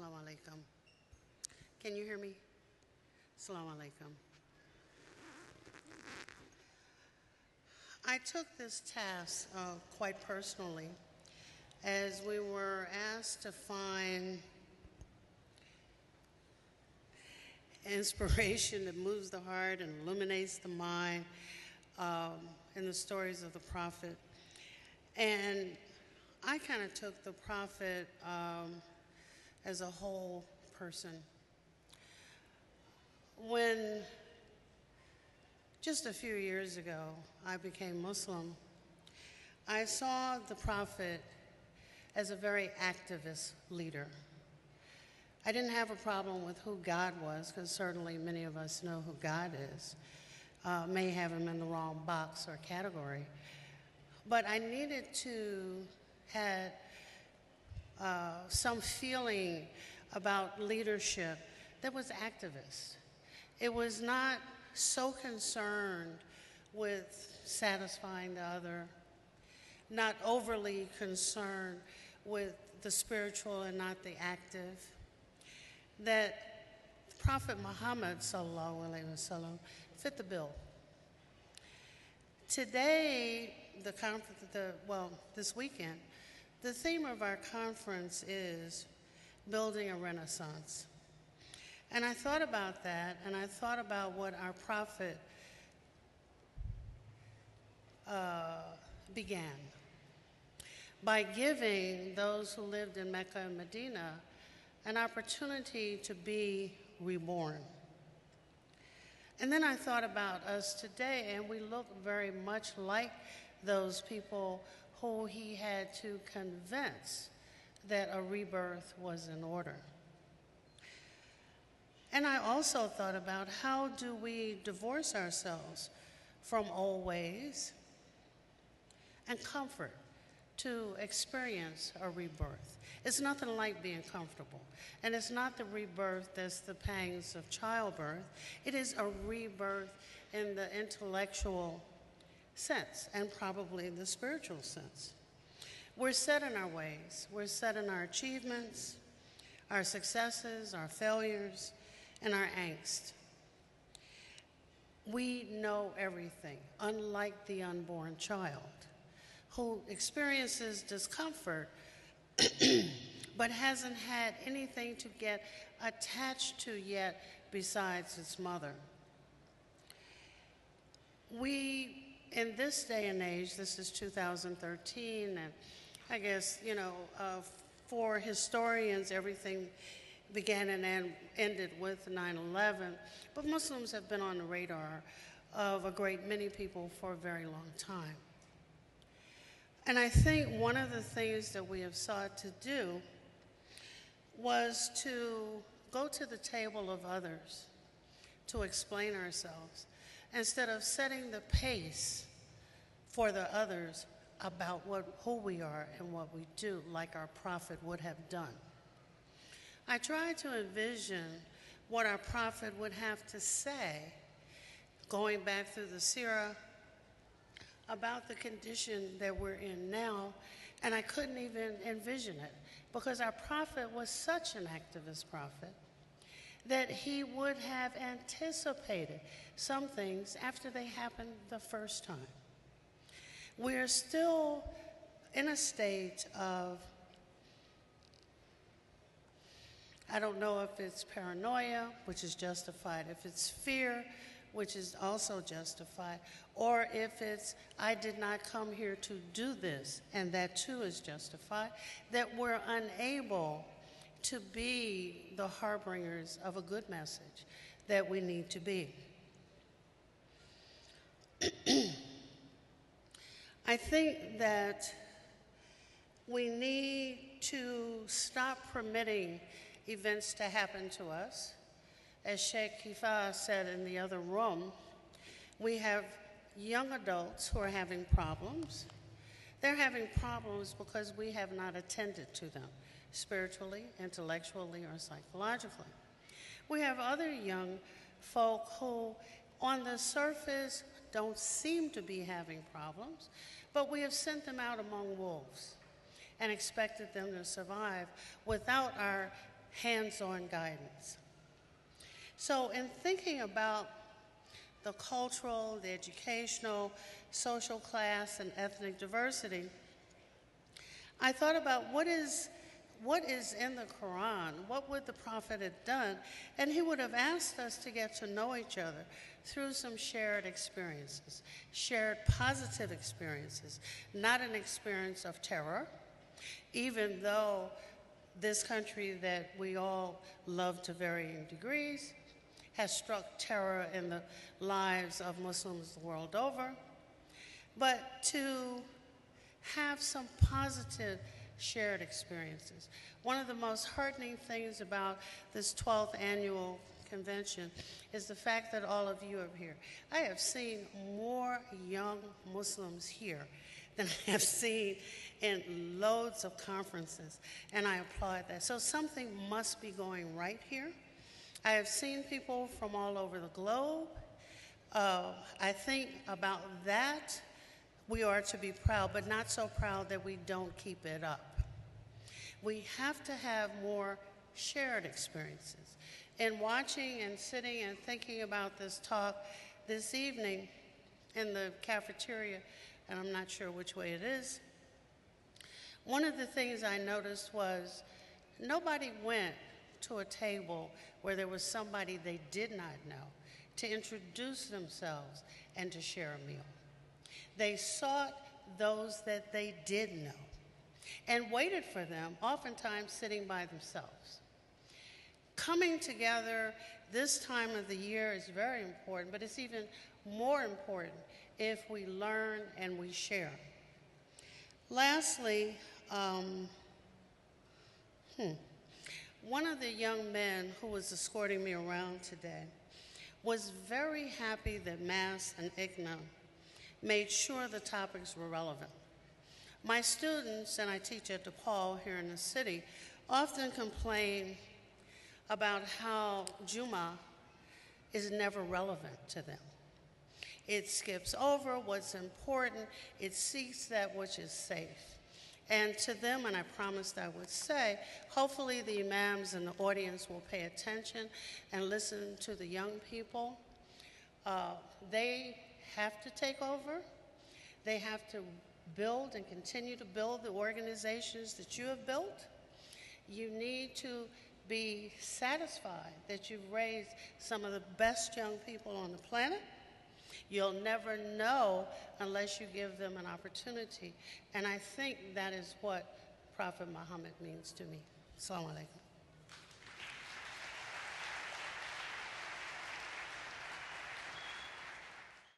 Assalamu alaikum. Can you hear me? Assalamu alaikum. I took this task quite personally as we were asked to find inspiration that moves the heart and illuminates the mind in the stories of the Prophet. And I kind of took the Prophet as a whole person. When just a few years ago I became Muslim, I saw the Prophet as a very activist leader. I didn't have a problem with who God was, because certainly many of us know who God is. May have him in the wrong box or category. But I needed to have some feeling about leadership that was activist. It was not so concerned with satisfying the other, not overly concerned with the spiritual and not the active, that Prophet Mohamed sallallahu alaihi wasallam fit the bill. Today, this weekend, the theme of our conference is building a renaissance. And I thought about that, and I thought about what our Prophet began by giving those who lived in Mecca and Medina an opportunity to be reborn. And then I thought about us today, and we look very much like those people who he had to convince that a rebirth was in order. And I also thought about how do we divorce ourselves from old ways and comfort to experience a rebirth. It's nothing like being comfortable. And it's not the rebirth that's the pangs of childbirth. It is a rebirth in the intellectual sense and probably the spiritual sense. We're set in our ways. We're set in our achievements, our successes, our failures, and our angst. We know everything, unlike the unborn child who experiences discomfort but hasn't had anything to get attached to yet besides its mother. We, in this day and age, this is 2013, and I guess, for historians, everything began and ended with 9/11, but Muslims have been on the radar of a great many people for a very long time. And I think one of the things that we have sought to do was to go to the table of others to explain ourselves instead of setting the pace for the others about who we are and what we do, like our Prophet would have done. I tried to envision what our Prophet would have to say, going back through the seerah, about the condition that we're in now, and I couldn't even envision it because our Prophet was such an activist prophet that he would have anticipated some things after they happened the first time. We're still in a state of, I don't know if it's paranoia, which is justified, if it's fear, which is also justified, or if it's, I did not come here to do this, and that too is justified, that we're unable to be the harbingers of a good message that we need to be. I think that we need to stop permitting events to happen to us. As Sheikh Kifa said in the other room, we have young adults who are having problems. They're having problems because we have not attended to them spiritually, intellectually, or psychologically. We have other young folk who, on the surface, don't seem to be having problems, but we have sent them out among wolves and expected them to survive without our hands-on guidance. So in thinking about the cultural, the educational, social class, and ethnic diversity, I thought about what is in the Quran, what would the Prophet have done, and he would have asked us to get to know each other through some shared experiences, shared positive experiences, not an experience of terror, even though this country that we all love to varying degrees has struck terror in the lives of Muslims the world over, but to have some positive shared experiences. One of the most heartening things about this 12th annual convention is the fact that all of you are here. I have seen more young Muslims here than I have seen in loads of conferences, and I applaud that. So something must be going right here. I have seen people from all over the globe. I think about that, we are to be proud, but not so proud that we don't keep it up. We have to have more shared experiences. In watching and sitting and thinking about this talk this evening in the cafeteria, and I'm not sure which way it is, one of the things I noticed was nobody went to a table where there was somebody they did not know to introduce themselves and to share a meal. They sought those that they did know and waited for them, oftentimes sitting by themselves. Coming together this time of the year is very important, but it's even more important if we learn and we share. Lastly, one of the young men who was escorting me around today was very happy that MAS and ICNA made sure the topics were relevant. My students, and I teach at DePaul here in the city, often complain about how Juma is never relevant to them. It skips over what's important, it seeks that which is safe. And to them, and I promised I would say, hopefully the imams and the audience will pay attention and listen to the young people. They have to take over. They have to build and continue to build the organizations that you have built. You need to be satisfied that you've raised some of the best young people on the planet. You'll never know unless you give them an opportunity. And I think that is what Prophet Mohamed means to me. Assalamu alaikum.